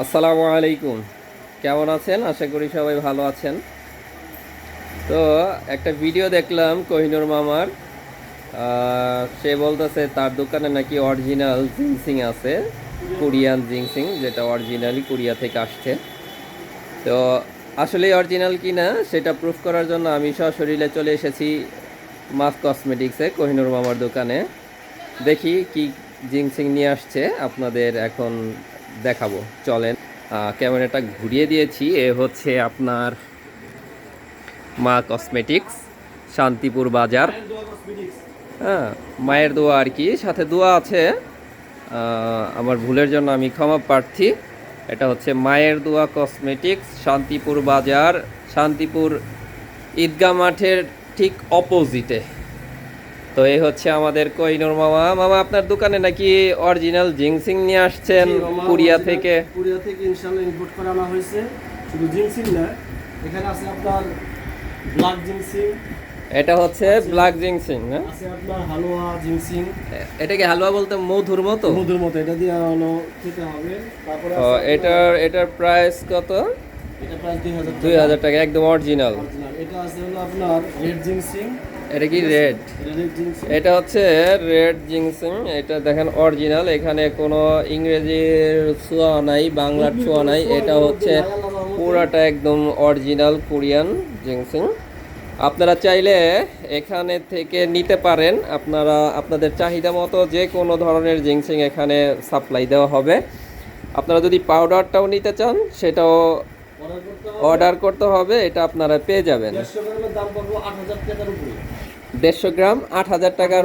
আসসালামু আলাইকুম। কেমন আছেন? আশা করি সবাই ভালো আছেন। তো একটা ভিডিও দেখলাম কোহিনুর মামার। সে বলতেছে তার দোকানে নাকি অরিজিনাল জিনসিং আছে, কোরিয়ান জিনসিং, যেটা অরিজিনালি কোরিয়া থেকে আসছে। তো আসলে অরিজিনাল কি না সেটা প্রুফ করার জন্য আমি সশরীরে চলে এসেছি মাস কসমেটিক্সে, কোহিনুর মামার দোকানে। দেখি কি জিনসিং নিয়ে আসছে, আপনাদের এখন দেখাবো। চলেন। ক্যামেরাটা ঘুরিয়ে দিয়েছি। এ হচ্ছে আপনার মা কসমেটিক্স, শান্তিপুর বাজার। হ্যাঁ, মায়ের দোয়া আর কি, সাথে দোয়া আছে। আমার ভুলের জন্য আমি ক্ষমা প্রার্থী। এটা হচ্ছে মায়ের দোয়া কসমেটিক্স, শান্তিপুর বাজার, শান্তিপুর ঈদগাহ মাঠের ঠিক অপোজিটে। তো এই হচ্ছে আমাদের কোহিনুর মামা। মামা, আপনার দোকানে নাকি অরিজিনাল জিনসিং নিয়ে আসছেন কোরিয়া থেকে? কোরিয়া থেকে ইনশাআল্লাহ ইম্পোর্ট করে আনা হয়েছে। শুধু জিনসিং না, এখানে আছে আপনার ব্ল্যাক জিনসিং। এটা হচ্ছে ব্ল্যাক জিনসিং, না? আছে আপনার হালুয়া জিনসিং। এটাকে হালুয়া বলতে মধুর মতো? মধুর মতো, এটা দিয়ে হলো খেতে হবে। তারপরে ও, আছে এটার প্রাইস কত? এটা প্রাইস 2000 টাকা। 2000 টাকা, একদম অরিজিনাল। এটা আছে হলো আপনার রেড জিনসিং। এটা কি রেড? এটা রেড জিনসিং। এটা হচ্ছে রেড জিনসিং। এটা দেখেন অরিজিনাল, এখানে কোনো ইংরেজির ছোঁয়া নাই, বাংলার ছোঁয়া নাই। এটা হচ্ছে পুরাটা একদম অরিজিনাল কোরিয়ান জিনসিং। আপনারা চাইলে এখানে থেকে নিতে পারেন। আপনারা আপনাদের চাহিদা মতো যে কোনো ধরনের জিনসিং এখানে সাপ্লাই দেওয়া হবে। আপনারা যদি পাউডারটাও নিতে চান সেটাও অর্ডার করতে হবে, এটা আপনারা পেয়ে যাবেন। 150 গ্রামের দাম পড়বে 8000 টাকার উপরে। 150 গ্রাম 8000 টাকার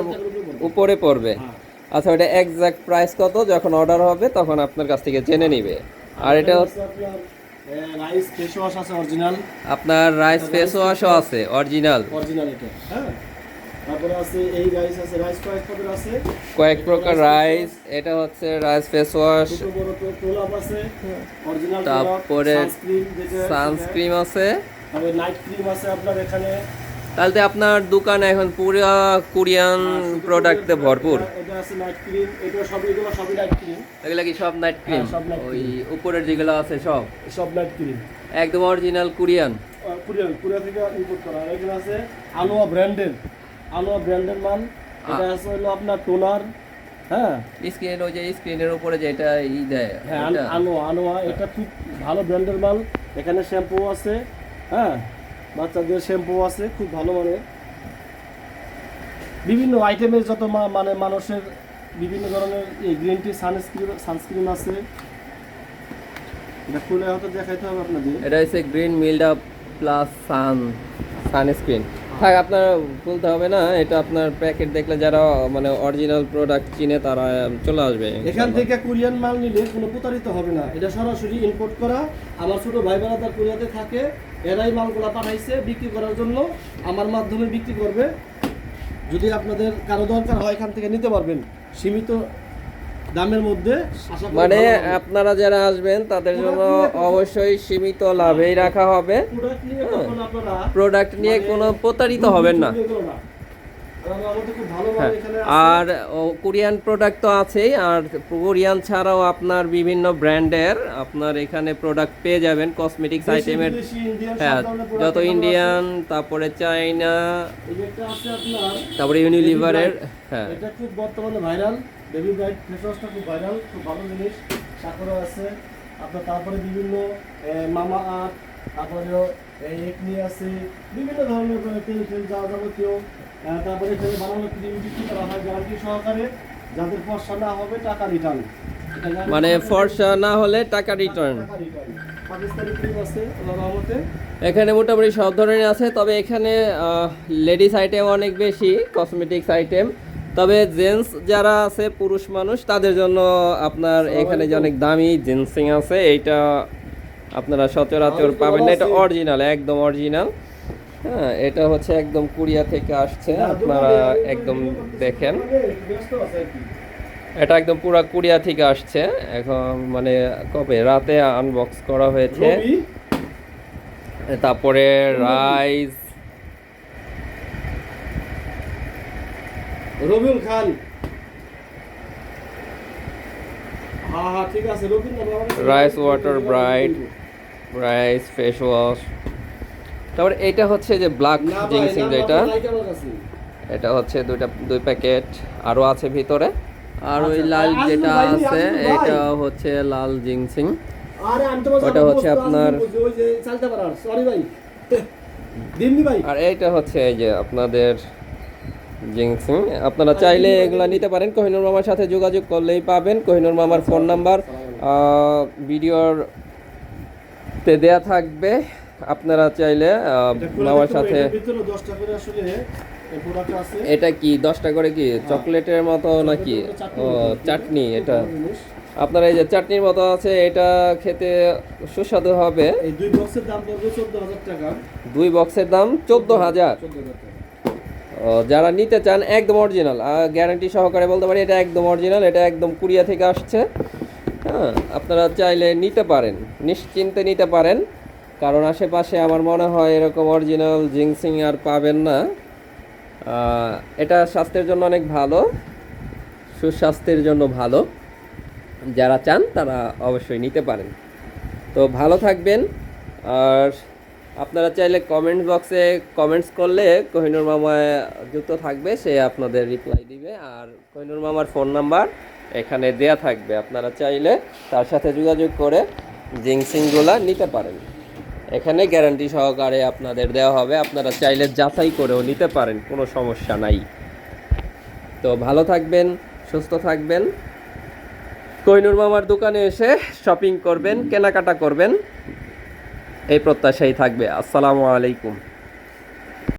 উপরে পড়বে। আচ্ছা, এটা এক্সাক্ট প্রাইস কত যখন অর্ডার হবে তখন আপনার কাছ থেকে জেনে নিবে। আর এটা হচ্ছে আপনার রাইস ফেস ওয়াশ আছে অরিজিনাল। আপনার রাইস ফেস ওয়াশও আছে অরিজিনাল। অরিজিনাল এটা, হ্যাঁ। তারপরে আছে এই রাইস আছে, রাইস কয়েক প্রকার আছে, কয়েক প্রকার রাইস। এটা হচ্ছে রাইস ফেস ওয়াশ। ছোট বড় টোলাপ আছে অরিজিনাল। তারপরে সানস্ক্রিন, যেটা সানস্ক্রিন আছে। তারপরে নাইট ক্রিম আছে আপনার এখানে। তাহলে আপনার দোকানে এখন পুরো কোরিয়ান প্রোডাক্টে ভরপুর। এটা আছে নাইট ক্রিম, এটা এগুলো সবই নাইট ক্রিম। এগুলা কি সব নাইট ক্রিম? সব night ওই cream। উপরের যেগুলো আছে সব সব নাইট ক্রিম, একদম অরিজিনাল কোরিয়ান। কোরিয়া থেকে ইম্পোর্ট করা। আর এখানে আছে আলোয়া ব্র্যান্ডের মাল। এটা আছে হলো আপনার টোনার, হ্যাঁ। স্ক্রিন, ওই যে স্ক্রিনের উপরে যেটা দেয়, হ্যাঁ, ওটা? আনোয়া এটা খুব ভালো ব্র্যান্ডের মাল। এখানে শ্যাম্পু আছে, হ্যাঁ, বাচ্চাদের শ্যাম্পু আছে খুব ভালো মানের। বিভিন্ন আইটেমের যত মানে মানুষের বিভিন্ন ধরনের এই গ্রিন টি সানস্ক্রিন আছে। এটা খুলে হয়তো দেখাইতে হবে আপনাদের। এটা হচ্ছে গ্রিন মিল্ডা প্লাস সানস্ক্রিন। থাক, আপনার বলতে হবে না। এটা আপনার প্যাকেট দেখলে যারা মানে অরিজিনাল প্রোডাক্ট চিনে তারা চলে আসবে। এখান থেকে কোরিয়ান মাল নিলে কোনো প্রতারিত হবে না। এটা সরাসরি ইম্পোর্ট করা। আমার ছোট ভাই বোনেরা কোরিয়াতে থাকে, এরাই মালগুলা পাঠাইছে বিক্রি করার জন্য, আমার মাধ্যমে বিক্রি করবে। যদি আপনাদের কারো দরকার হয় এখান থেকে নিতে পারবেন সীমিত দামের মধ্যে। মানে আপনারা যারা আসবেন তাদের জন্য অবশ্যই সীমিত লাভেই রাখা হবে। প্রোডাক্ট নিয়ে কোনো প্রতারিত হবেন না। হ্যাঁ, আর কোরিয়ান প্রোডাক্ট তো আছেই, আর কোরিয়ান ছাড়াও আপনার বিভিন্ন ব্র্যান্ডের আপনার এখানে প্রোডাক্ট পেয়ে যাবেন কসমেটিক্স আইটেমের। হ্যাঁ, যত ইন্ডিয়ান, তারপরে চাইনা, তারপরে ইউনিলিভারের। হ্যাঁ, এটা খুব বর্তমানে ভাইরাল। বেবি ব্রাইট ফেস ওয়াশটা খুব ভাইরাল, খুব ভালো জিনিস। সাকরা আছে আপনার, তারপরে বিভিন্ন মামা আর্থ, তারপরে একনি আছে, বিভিন্ন ধরনের তেল যা যাবতীয়। তারপরে এখানে বানানো ক্রিম বিক্রি করা হয় গ্যারান্টি সহকারে। যাদের ফর্সা না হবে টাকা রিটার্ন। মানে ফর্সা না হলে টাকা রিটার্ন। পাকিস্তানি ক্রিম আছে আল্লাহর রহমতে। এখানে মোটামুটি সব ধরনের আছে, তবে এখানে লেডিস আইটেম অনেক বেশি, কসমেটিক্স আইটেম। তবে জেন্টস যারা আছে, পুরুষ মানুষ, তাদের জন্য আপনার এখানে যে অনেক দামি জিনসিং আছে, এইটা আপনারা সচরাচর পাবেন না। এটা অরিজিনাল, একদম অরিজিনাল। হ্যাঁ, এটা হচ্ছে একদম কোরিয়া থেকে আসছে। আপনারা একদম দেখেন, এটা একদম পুরা কোরিয়া থেকে আসছে। এখন মানে কবে রাতে আনবক্স করা হয়েছে। তারপরে রাইস, রবিউল খান, হ্যাঁ হ্যাঁ ঠিক আছে রবিন না আমার কাছে rice water bright, rice face wash. তারপর এটা হচ্ছে যে ব্ল্যাক না ভাই জিংসিং না যেটা, নাই আমার কাছে এটা হচ্ছে দুই প্যাকেট আরও আছে ভিতরে। আর ওই আচ্ছা, লাল আজমল যেটা ভাই, আছে আজমল ভাই। এটা হচ্ছে লাল জিংসিং। আরে আমি তো বলছি ওটা হচ্ছে আপনার ওই যে চালতে পারার সরি ভাই দিননি ভাই আর এইটা হচ্ছে এই যে আপনাদের জিংসিং। আপনারা চাইলে এগুলা নিতে পারেন, কোহিনুর মামার সাথে যোগাযোগ করলেই পাবেন। কোহিনুর মামার ফোন নাম্বার ভিডিওর তে দেয়া থাকবে, আপনারা চাইলে মামার সাথে। ভিতরে 10টা করে আসলে এই প্রোডাক্ট আছে এটা কি 10টা করে কি চকলেটের মতো নাকি? ও চাটনি, এটা আপনারা এই যে চাটনির মতো আছে, এটা খেতে সুস্বাদু হবে। এই দুই বক্সের দাম পড়বে 14000 টাকা। 2 বক্সের দাম 14000। 14000 টাকা। যারা নিতে চান একদম অরিজিনাল, গ্যারান্টি সহকারে বলতে পারি এটা একদম অরিজিনাল, এটা একদম কোরিয়া থেকে আসছে। হ্যাঁ, আপনারা চাইলে নিতে পারেন, নিশ্চিন্তে নিতে পারেন, কারণ আশেপাশে আমার মনে হয় এরকম অরিজিনাল জিংসিং আর পাবেন না। এটা স্বাস্থ্যের জন্য অনেক ভালো, সুস্বাস্থ্যের জন্য ভালো। যারা চান তারা অবশ্যই নিতে পারেন। তো ভালো থাকবেন। আর আপনারা চাইলে কমেন্ট বক্সে কমেন্টস করলে কোহিনুর মামা যুক্ত থাকবে, সে আপনাদের রিপ্লাই দিবে। আর কোহিনুর মামার ফোন নাম্বার এখানে দেয়া থাকবে, আপনারা চাইলে তার সাথে যোগাযোগ করে জিংসিংগুলা নিতে পারেন। এখানে গ্যারান্টি সহকারে আপনাদের দেওয়া হবে, আপনারা চাইলে যাচাই করেও নিতে পারেন, কোনো সমস্যা নাই। তো ভালো থাকবেন, সুস্থ থাকবেন। কোহিনুর মামার দোকানে এসে শপিং করবেন, কেনাকাটা করবেন, এই প্রত্যাশাই থাকবে। আসসালামু আলাইকুম।